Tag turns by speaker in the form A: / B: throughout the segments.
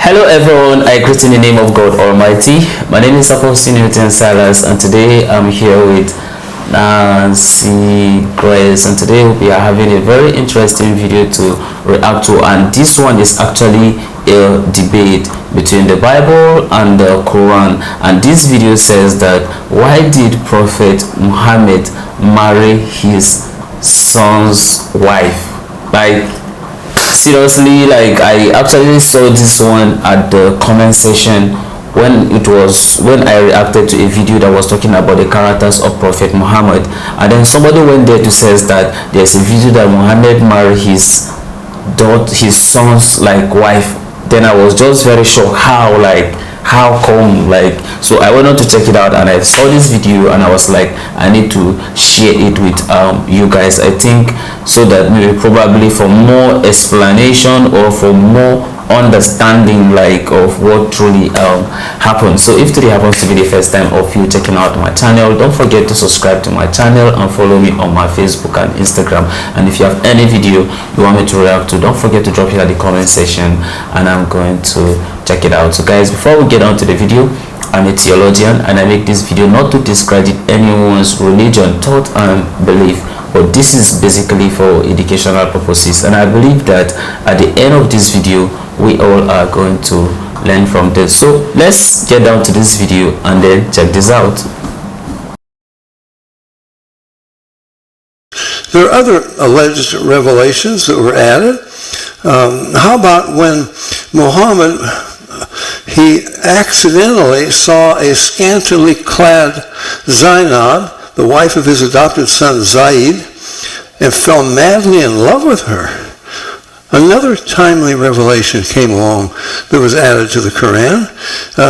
A: Hello everyone, I greet in the name of God Almighty. My name is Apostle Newton Silas, and today I'm here with Nancy Grace, and today we are having a very interesting video to react to, and this one is actually a debate between the Bible and the Quran. And this video says that why did Prophet Muhammad marry his son's wife? Seriously, I actually saw this one at the comment section when I reacted to a video that was talking about the characters of Prophet Muhammad, and then somebody went there to says that there's a video that Muhammad married his son's wife. Then I was just very shocked how come, so I went on to check it out, and I saw this video, and I was like, I need to share it with you guys. I think so that maybe probably for more explanation or for more understanding of what truly happened. So if today happens to be the first time of you checking out my channel, don't forget to subscribe to my channel and follow me on my Facebook and Instagram. And if you have any video you want me to react to, don't forget to drop it at the comment section, and I'm going to check it out. So guys, before we get on to the video, I'm a theologian, and I make this video not to discredit anyone's religion, thought and belief, but this is basically for educational purposes, and I believe that at the end of this video we all are going to learn from this. So let's get down to this video and then check this out.
B: There are other alleged revelations that were added. How about when Muhammad, he accidentally saw a scantily clad Zainab, the wife of his adopted son Zaid, and fell madly in love with her. Another timely revelation came along that was added to the Quran,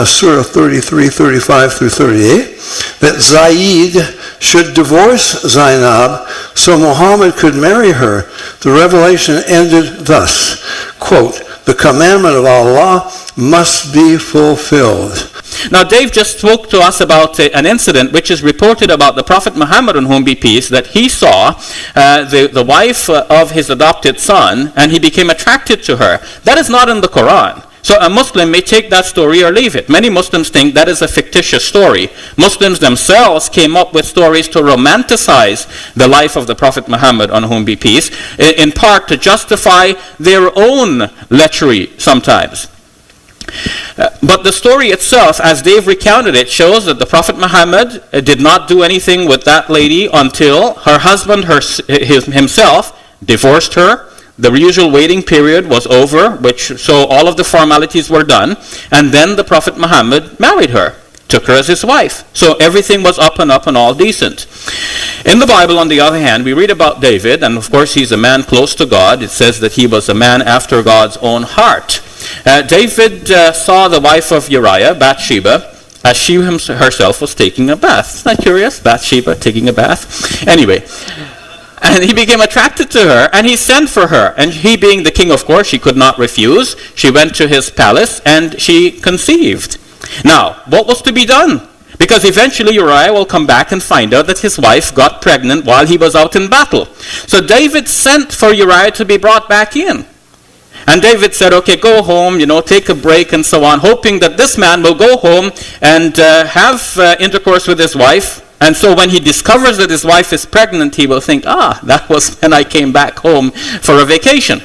B: Surah 33, 35 through 38, that Zaid should divorce Zainab so Muhammad could marry her. The revelation ended thus, quote, "The commandment of Allah must be fulfilled."
C: Now, Dave just spoke to us about an incident which is reported about the Prophet Muhammad, on whom be peace, that he saw the wife of his adopted son, and he became attracted to her. That is not in the Quran. So a Muslim may take that story or leave it. Many Muslims think that is a fictitious story. Muslims themselves came up with stories to romanticize the life of the Prophet Muhammad, on whom be peace, in part to justify their own lechery sometimes. But the story itself, as Dave recounted it, shows that the Prophet Muhammad did not do anything with that lady until her husband himself divorced her. The usual waiting period was over, so all of the formalities were done, and then the Prophet Muhammad married her, took her as his wife. So everything was up and all decent. In the Bible, on the other hand, we read about David, and of course he's a man close to God. It says that he was a man after God's own heart. David saw the wife of Uriah, Bathsheba, as she herself was taking a bath. Isn't that curious? Bathsheba taking a bath. Anyway, and he became attracted to her, and he sent for her. And he, being the king, of course, she could not refuse. She went to his palace, and she conceived. Now, what was to be done? Because eventually Uriah will come back and find out that his wife got pregnant while he was out in battle. So David sent for Uriah to be brought back in. And David said, okay, go home, take a break and so on, hoping that this man will go home and have intercourse with his wife. And so when he discovers that his wife is pregnant, he will think, that was when I came back home for a vacation.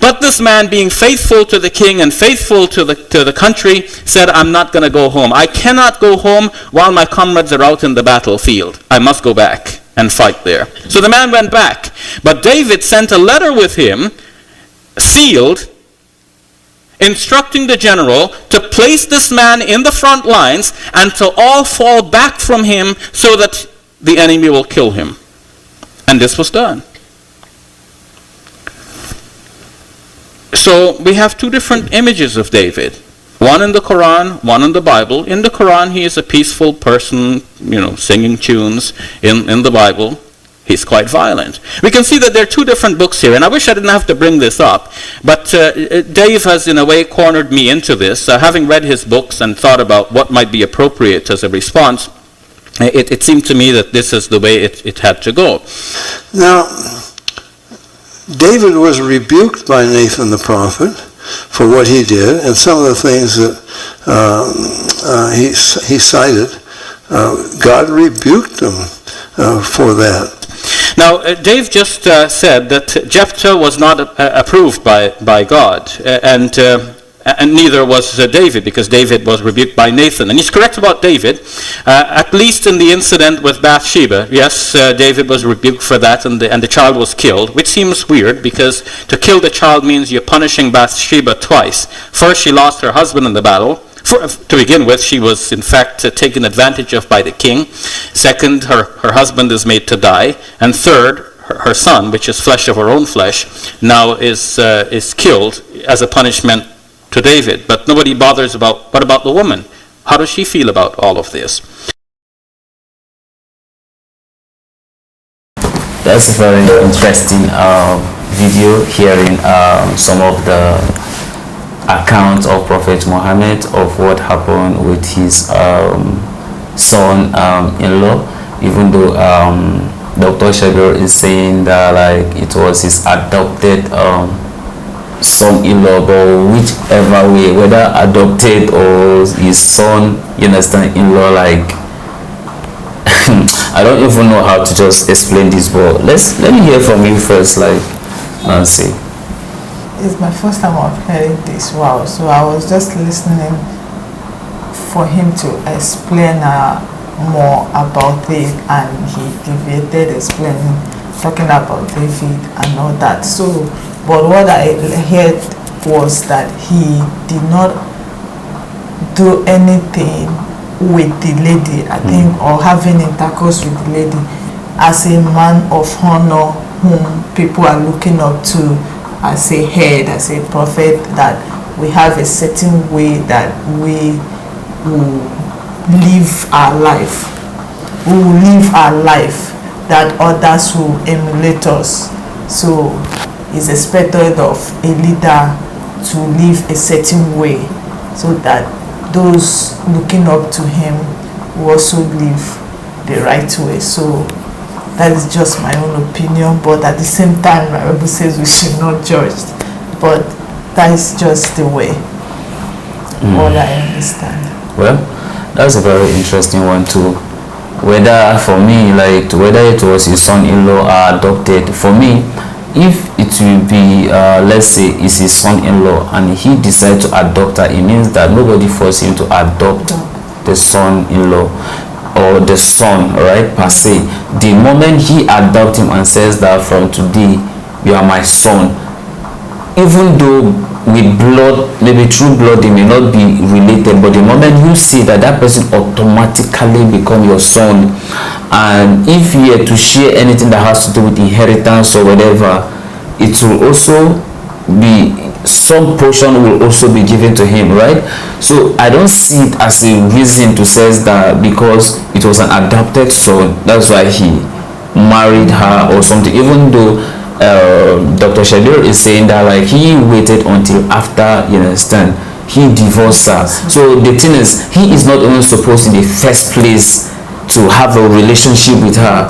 C: But this man, being faithful to the king and faithful to the country, said, I'm not going to go home. I cannot go home while my comrades are out in the battlefield. I must go back and fight there. So the man went back. But David sent a letter with him, sealed, instructing the general to place this man in the front lines and to all fall back from him so that the enemy will kill him. And this was done. So we have two different images of David. One in the Quran, one in the Bible. In the Quran, he is a peaceful person, singing tunes. In the Bible, he's quite violent. We can see that there are two different books here, and I wish I didn't have to bring this up, but Dave has in a way cornered me into this. Having read his books and thought about what might be appropriate as a response, it seemed to me that this is the way it had to go.
B: Now, David was rebuked by Nathan the prophet for what he did, and some of the things that he cited, God rebuked him for that.
C: Now, Dave just said that Jephthah was not approved by God, and neither was David, because David was rebuked by Nathan. And he's correct about David, at least in the incident with Bathsheba. Yes, David was rebuked for that, and the child was killed, which seems weird, because to kill the child means you're punishing Bathsheba twice. First, she lost her husband in the battle. To begin with, she was in fact taken advantage of by the king. Second, her husband is made to die. And third, her son, which is flesh of her own flesh, now is killed as a punishment to David. But nobody bothers about, what about the woman? How does she feel about all of this?
A: That's a very interesting video, hearing some of the accounts of Prophet Muhammad, of what happened with his son-in-law, even though Dr. Shabir is saying that like it was his adopted son-in-law, but whichever way, whether adopted or his son, you understand, in-law, like I don't even know how to just explain this, but let me hear from you first, like Nancy.
D: It's my first time of hearing this. Wow. So I was just listening for him to explain more about it, and he deviated explaining, talking about David and all that. So, but what I heard was that he did not do anything with the lady, I think, or having intercourse with the lady, as a man of honor whom people are looking up to, as a head, as a prophet, that we have a certain way that we will live our life. We will live our life that others will emulate us. So it's expected of a leader to live a certain way, so that those looking up to him will also live the right way. So that is just my own opinion, but at the same time, my Bible says we should not judge. But that is just the way, what I understand.
A: Well, that's a very interesting one too. Whether for me, like whether it was his son-in-law or adopted, for me, if it will be, let's say, is his son-in-law and he decides to adopt her, it means that nobody forced him to adopt the son-in-law or the son, right, per se. The moment he adopts him and says that from today you are my son, even though with blood, maybe true blood, they may not be related, but the moment you see that, that person automatically become your son. And if you are to share anything that has to do with inheritance or whatever, it will also be, some portion will also be given to him, right? So I don't see it as a reason to say that because it was an adopted son, that's why he married her or something, even though Dr. Shabir is saying that like he waited until after, you understand, he divorced her. So the thing is, he is not even supposed in the first place to have a relationship with her.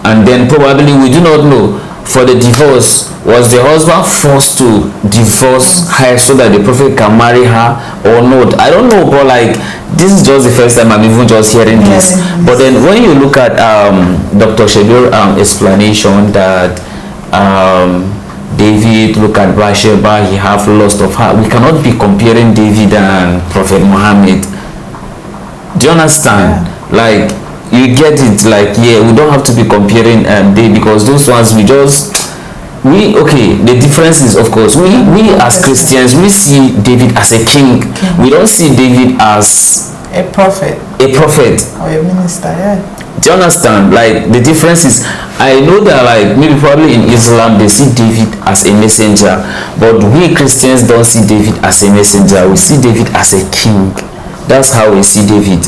A: And then probably, we do not know, for the divorce, was the husband forced to divorce her so that the prophet can marry her or not? I don't know, but like this is just the first time I'm even just hearing this. But then when you look at Dr. Shabir explanation that David, look at Bathsheba, he have lust of her, we cannot be comparing David and Prophet Muhammad. Do you understand? Like, you get it, like, yeah, we don't have to be comparing David, because those ones okay, the difference is, of course, we as Christians, we see David as a king. We don't see David as
D: a prophet
A: or
D: a minister.
A: Do you understand? Like, the difference is, I know that like maybe probably in Islam they see David as a messenger, but we Christians don't see David as a messenger. We see David as a king. That's how we see David.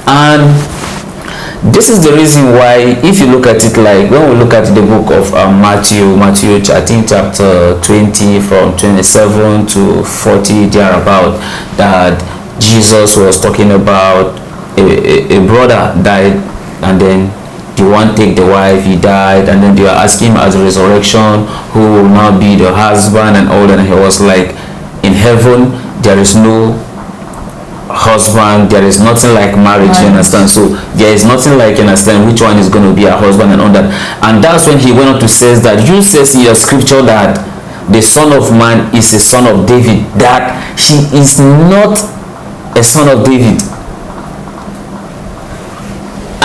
A: And this is the reason why, if you look at it, like when we look at the book of Matthew, I think chapter 20 from 27 to 40 thereabout, that Jesus was talking about a brother died, and then the one take the wife, he died, and then they were asking him at the resurrection who will now be the husband and all, and he was like, in heaven there is no husband, there is nothing like marriage, you understand? So there is nothing like, you understand, which one is going to be a husband and all that. And that's when he went on to say that you says in your scripture that the Son of Man is a son of David, that she is not a son of David.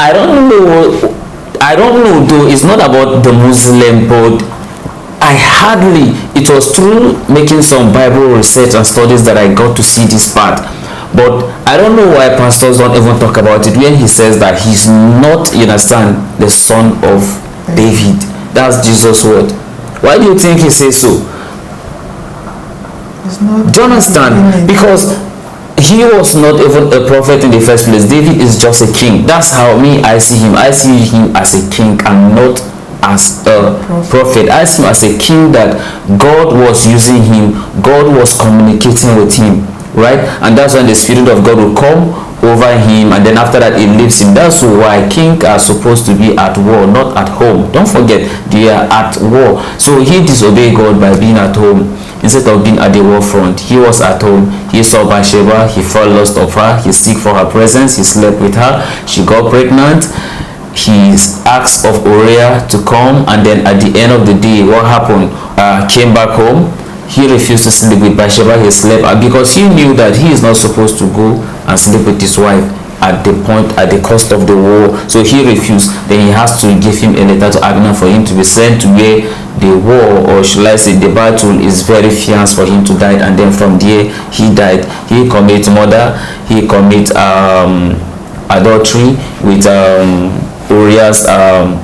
A: I don't know though, it's not about the Muslim, but it was through making some Bible research and studies that I got to see this part. But I don't know why pastors don't even talk about it when he says that he's not, you understand, the son of David. That's Jesus' word. Why do you think he says so? Do you understand? Because he was not even a prophet in the first place. David is just a king. That's how I see him. I see him as a king and not as a prophet. I see him as a king that God was using him. God was communicating with him. Right? And that's when the Spirit of God will come over him, and then after that it leaves him. That's why kings are supposed to be at war, not at home. Don't forget, they are at war. So he disobeyed God by being at home instead of being at the war front. He was at home. He saw Bathsheba, he fell lust of her, he seek for her presence, he slept with her, she got pregnant. He asked of Uriah to come, and then at the end of the day, what happened? Came back home. He refused to sleep with Bathsheba. He slept because he knew that he is not supposed to go and sleep with his wife at the cost of the war. So he refused. Then he has to give him a letter to Abner for him to be sent to where the war, or should I say the battle, is very fierce for him to die. And then from there he died. He commit murder. He commit adultery with Uriah's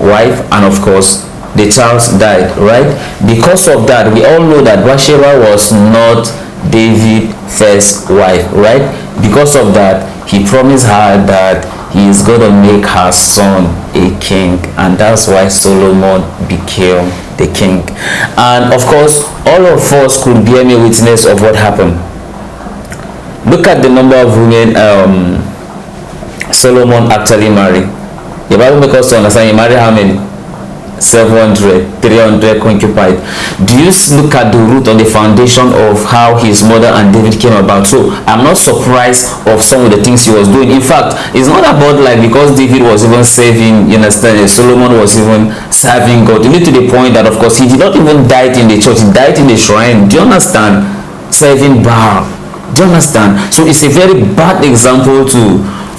A: wife, and of course the child died, right? Because of that, we all know that Bathsheba was not David's first wife, right? Because of that, he promised her that he is going to make her son a king, and that's why Solomon became the king. And of course, all of us could bear me witness of what happened. Look at the number of women Solomon actually married. The Bible makes us to understand he married how many? 700, 300 concubines. Do you look at the root of the foundation of how his mother and David came about? So I'm not surprised of some of the things he was doing. In fact, it's not about like because David was even saving, you understand, Solomon was even serving God. It led to the point that of course he did not even die in the church, he died in the shrine. Do you understand? Serving Baal. Do you understand? So it's a very bad example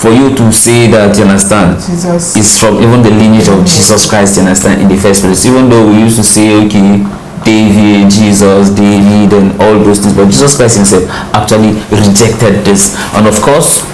A: for you to say that, you understand,
D: Jesus
A: is from even the lineage of Jesus Christ, you understand, in the first place. Even though we used to say, okay, David, Jesus, David, and all those things, but Jesus Christ himself actually rejected this. And of course,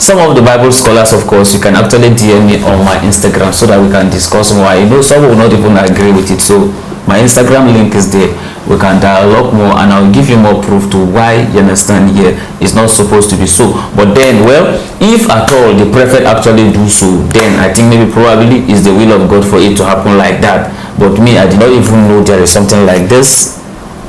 A: some of the Bible scholars, of course, you can actually DM me on my Instagram so that we can discuss more. You know, some will not even agree with it. So my Instagram link is there. We can dialogue more, and I'll give you more proof to why, you understand, here it's not supposed to be so. But then, well, if at all the prophet actually do so, then I think maybe probably is the will of God for it to happen like that. But me, I did not even know there is something like this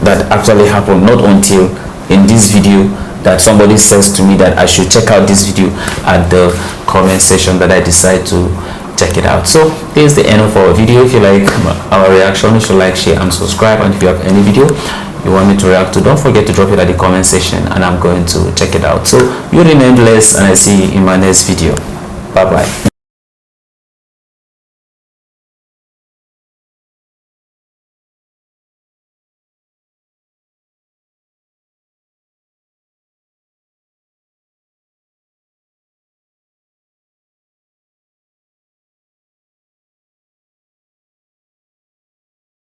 A: that actually happened, not until in this video that somebody says to me that I should check out this video at the comment section, that I decide to check it out. So this is the end of our video. If you like our reaction, you should like, share and subscribe. And if you have any video you want me to react to, don't forget to drop it at the comment section and I'm going to check it out. So you remain blessed, and I see you in my next video. Bye bye.